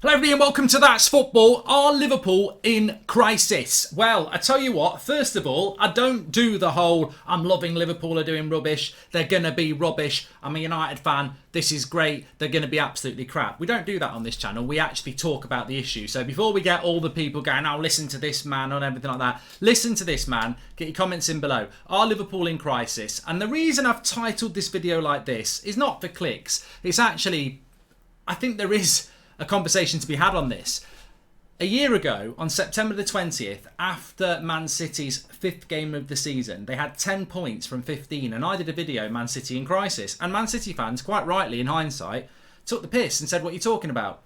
Hello everybody and welcome to That's Football. Are Liverpool in crisis? Well, I tell you what, first of all, I don't do the whole I'm loving Liverpool are doing rubbish, they're going to be rubbish, I'm a United fan, this is great, they're going to be absolutely crap. We don't do that on this channel, we actually talk about the issue. So before we get all the people going, oh listen to this man and everything like that, listen to this man, get your comments in below. Are Liverpool in crisis? And the reason I've titled this video like this is not for clicks, it's actually, I think there is a conversation to be had on this. A year ago, on September the 20th, after Man City's 5th game of the season, they had 10 points from 15, and I did a video, Man City in crisis, and Man City fans, quite rightly in hindsight, took the piss and said, what are you talking about?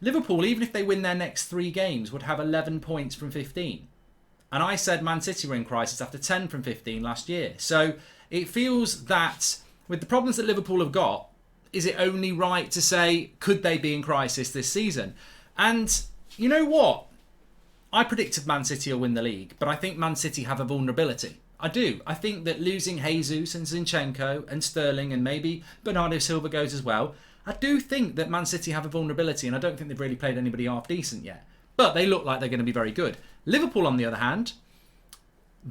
Liverpool, even if they win their next 3 games, would have 11 points from 15. And I said Man City were in crisis after 10 from 15 last year. So it feels that with the problems that Liverpool have got, is it only right to say, could they be in crisis this season? And you know what? I predicted Man City will win the league, but I think Man City have a vulnerability. I do. I think that losing Jesus and Zinchenko and Sterling and maybe Bernardo Silva goes as well. I do think that Man City have a vulnerability, and I don't think they've really played anybody half decent yet. But they look like they're going to be very good. Liverpool, on the other hand,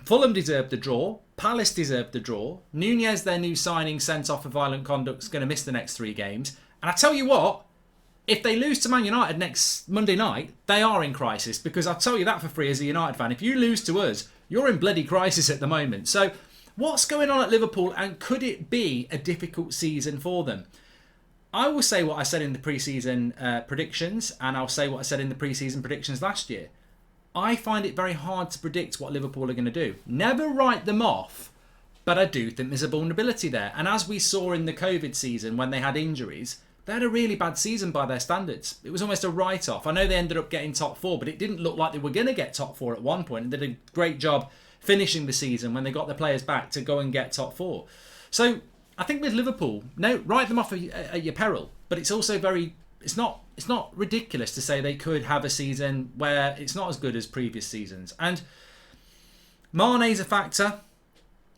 Fulham deserved the draw. Palace deserved the draw. Nunez, their new signing, sent off for violent conduct, is going to miss the next 3 games. And I tell you what, if they lose to Man United next Monday night, they are in crisis. Because I'll tell you that for free as a United fan. If you lose to us, you're in bloody crisis at the moment. So what's going on at Liverpool, and could it be a difficult season for them? I will say what I said in the pre-season predictions, and I'll say what I said in the pre-season predictions last year. I find it very hard to predict what Liverpool are going to do. Never write them off, but I do think there's a vulnerability there. And as we saw in the COVID season when they had injuries, they had a really bad season by their standards. It was almost a write-off. I know they ended up getting top 4, but it didn't look like they were going to get top 4 at one point. And did a great job finishing the season when they got their players back to go and get top 4. So I think with Liverpool, no, write them off at your peril. But it's also very... It's not ridiculous to say they could have a season where it's not as good as previous seasons. And Mane's a factor.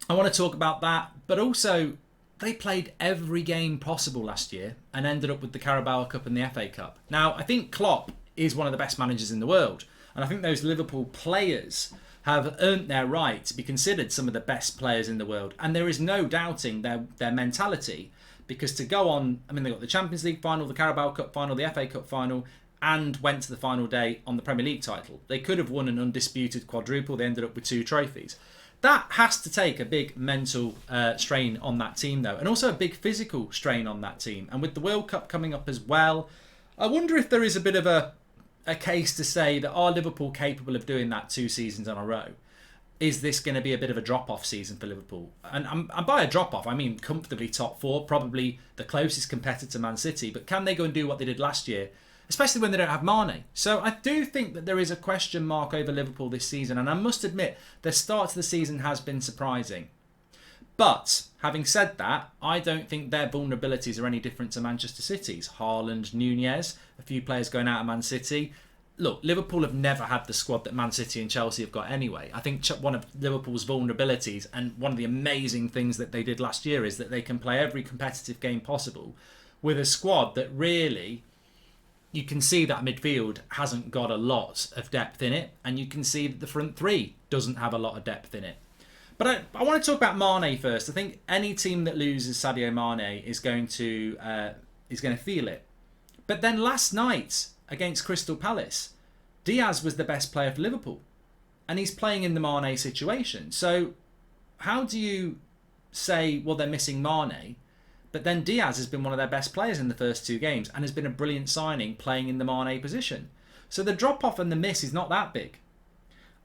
I want to talk about that. But also, they played every game possible last year and ended up with the Carabao Cup and the FA Cup. Now, I think Klopp is one of the best managers in the world. And I think those Liverpool players have earned their right to be considered some of the best players in the world. And there is no doubting their mentality. Because to go on, I mean, they got the Champions League final, the Carabao Cup final, the FA Cup final, and went to the final day on the Premier League title. They could have won an undisputed quadruple. They ended up with 2 trophies. That has to take a big mental strain on that team, though, and also a big physical strain on that team. And with the World Cup coming up as well, I wonder if there is a bit of a case to say that are Liverpool capable of doing that 2 seasons in a row? Is this going to be a bit of a drop-off season for Liverpool? And by a drop-off, I mean comfortably top 4, probably the closest competitor to Man City. But can they go and do what they did last year, especially when they don't have Mane? So I do think that there is a question mark over Liverpool this season. And I must admit, their start to the season has been surprising. But having said that, I don't think their vulnerabilities are any different to Manchester City's. Haaland, Nunez, a few players going out of Man City. Look, Liverpool have never had the squad that Man City and Chelsea have got anyway. I think one of Liverpool's vulnerabilities and one of the amazing things that they did last year is that they can play every competitive game possible with a squad that really, you can see that midfield hasn't got a lot of depth in it, and you can see that the front 3 doesn't have a lot of depth in it. But I want to talk about Mane first. I think any team that loses Sadio Mane is going to feel it. But then last night, against Crystal Palace, Diaz was the best player for Liverpool, and he's playing in the Mane situation. So how do you say, well, they're missing Mane, but then Diaz has been one of their best players in the first 2 games and has been a brilliant signing playing in the Mane position? So the drop-off and the miss is not that big.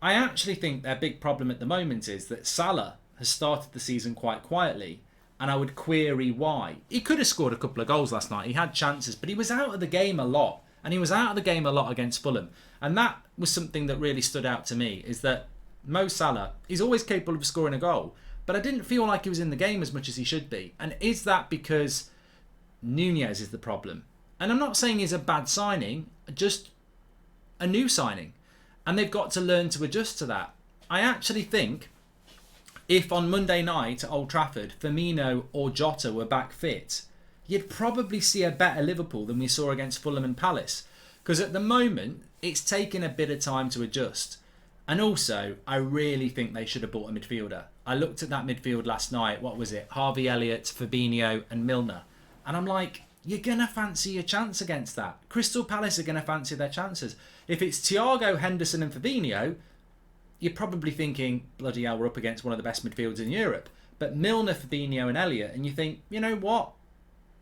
I actually think their big problem at the moment is that Salah has started the season quite quietly, and I would query why. He could have scored a couple of goals last night. He had chances, but he was out of the game a lot. And he was out of the game a lot against Fulham. And that was something that really stood out to me, is that Mo Salah, he's always capable of scoring a goal, but I didn't feel like he was in the game as much as he should be. And is that because Nunez is the problem? And I'm not saying he's a bad signing, just a new signing. And they've got to learn to adjust to that. I actually think if on Monday night at Old Trafford, Firmino or Jota were back fit, you'd probably see a better Liverpool than we saw against Fulham and Palace. Because at the moment, it's taken a bit of time to adjust. And also, I really think they should have bought a midfielder. I looked at that midfield last night. What was it? Harvey Elliott, Fabinho and Milner. And I'm like, you're going to fancy your chance against that. Crystal Palace are going to fancy their chances. If it's Thiago, Henderson and Fabinho, you're probably thinking, bloody hell, we're up against one of the best midfields in Europe. But Milner, Fabinho and Elliott, and you think, you know what?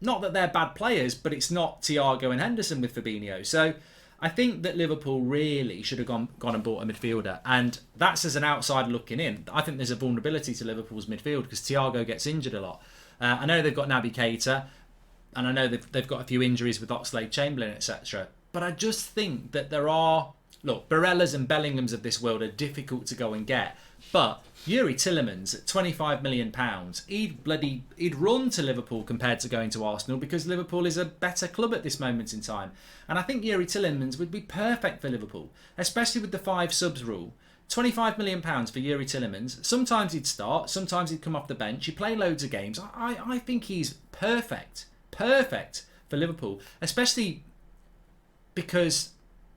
Not that they're bad players, but it's not Thiago and Henderson with Fabinho. So I think that Liverpool really should have gone and bought a midfielder. And that's as an outsider looking in. I think there's a vulnerability to Liverpool's midfield because Thiago gets injured a lot. I know they've got Naby Keita, and I know they've got a few injuries with Oxlade-Chamberlain, etc. But I just think that there are... Look, Barellas and Bellinghams of this world are difficult to go and get. But Yuri Tillemans at £25 million, he'd run to Liverpool compared to going to Arsenal because Liverpool is a better club at this moment in time. And I think Yuri Tillemans would be perfect for Liverpool, especially with the 5 subs rule. £25 million for Yuri Tillemans. Sometimes he'd start, sometimes he'd come off the bench. He'd play loads of games. I think he's perfect for Liverpool, especially because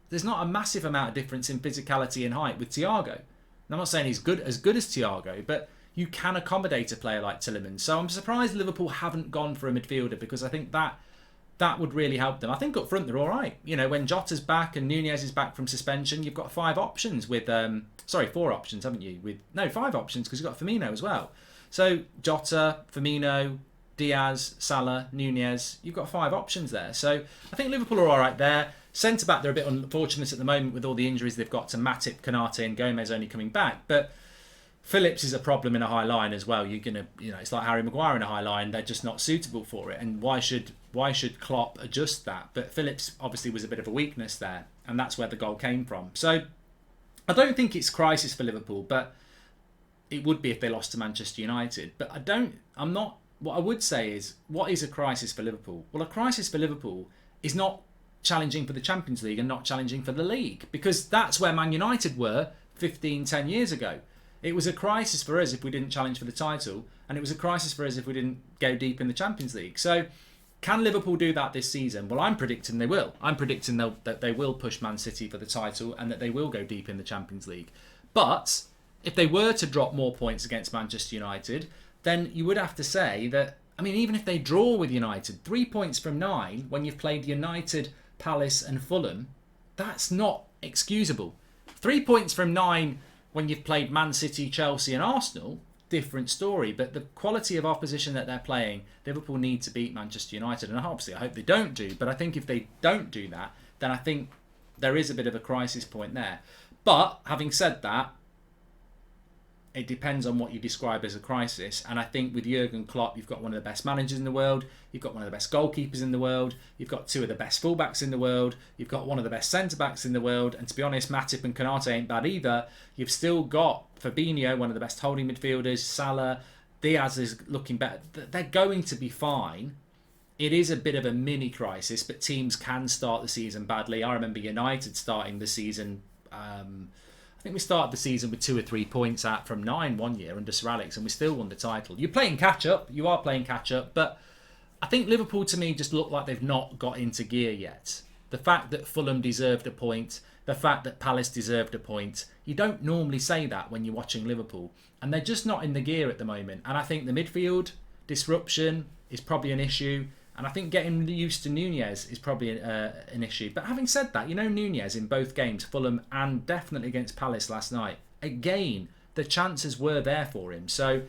there's not a massive amount of difference in physicality and height with Thiago. And I'm not saying he's as good as Thiago, but you can accommodate a player like Tillemans. So I'm surprised Liverpool haven't gone for a midfielder because I think that would really help them. I think up front they're all right. You know, when Jota's back and Nunez is back from suspension, you've got 5 options with 4 options, haven't you? 5 options because you've got Firmino as well. So Jota, Firmino, Diaz, Salah, Nunez, you've got 5 options there. So I think Liverpool are all right there. Centre-back, they're a bit unfortunate at the moment with all the injuries they've got to Matip, Konate and Gomez only coming back. But Phillips is a problem in a high line as well. You're gonna, it's like Harry Maguire in a high line. They're just not suitable for it. And why should Klopp adjust that? But Phillips obviously was a bit of a weakness there, and that's where the goal came from. So I don't think it's crisis for Liverpool, but it would be if they lost to Manchester United. But what I would say is, what is a crisis for Liverpool? Well, a crisis for Liverpool is not challenging for the Champions League and not challenging for the league, because that's where Man United were 10 years ago. It was a crisis for us if we didn't challenge for the title, and it was a crisis for us if we didn't go deep in the Champions League. So can Liverpool do that this season? Well, I'm predicting they will. I'm predicting that they will push Man City for the title and that they will go deep in the Champions League. But if they were to drop more points against Manchester United, then you would have to say that, even if they draw with United, 3 points from 9 when you've played United, Palace and Fulham, that's not excusable. 3 points from 9 when you've played Man City, Chelsea and Arsenal, different story. But the quality of opposition that they're playing, Liverpool need to beat Manchester United. And obviously I hope they don't do, but I think if they don't do that, then I think there is a bit of a crisis point there. But having said that, it depends on what you describe as a crisis. And I think with Jurgen Klopp, you've got one of the best managers in the world. You've got one of the best goalkeepers in the world. You've got 2 of the best fullbacks in the world. You've got one of the best centre-backs in the world. And to be honest, Matip and Konate ain't bad either. You've still got Fabinho, one of the best holding midfielders. Salah, Diaz is looking better. They're going to be fine. It is a bit of a mini crisis, but teams can start the season badly. I remember United starting the season... I think we started the season with 2 or 3 points out from 9 one year under Sir Alex, and we still won the title. You're playing catch up. You are playing catch up, but I think Liverpool to me just look like they've not got into gear yet. The fact that Fulham deserved a point, the fact that Palace deserved a point, you don't normally say that when you're watching Liverpool, and they're just not in the gear at the moment. And I think the midfield disruption is probably an issue. And I think getting used to Nunez is probably an issue. But having said that, Nunez in both games, Fulham and definitely against Palace last night, again, the chances were there for him. So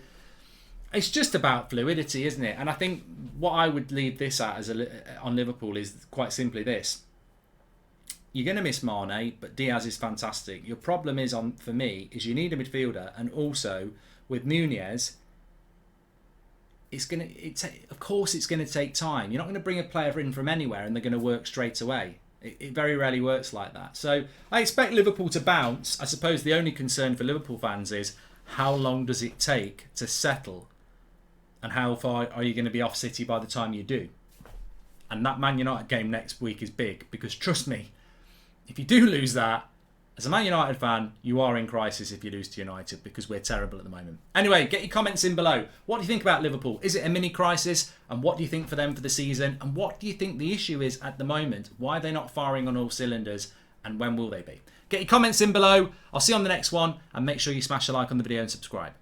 it's just about fluidity, isn't it? And I think what I would leave this at on Liverpool is quite simply this. You're going to miss Mane, but Diaz is fantastic. Your problem is, for me, is you need a midfielder. And also, with Nunez... of course it's going to take time. You're not going to bring a player in from anywhere and they're going to work straight away. It very rarely works like that. So I expect Liverpool to bounce. I suppose the only concern for Liverpool fans is how long does it take to settle, and how far are you going to be off City by the time you do? And that Man United game next week is big, because trust me, if you do lose that, as a Man United fan, you are in crisis if you lose to United because we're terrible at the moment. Anyway, get your comments in below. What do you think about Liverpool? Is it a mini crisis? And what do you think for them for the season? And what do you think the issue is at the moment? Why are they not firing on all cylinders? And when will they be? Get your comments in below. I'll see you on the next one. And make sure you smash a like on the video and subscribe.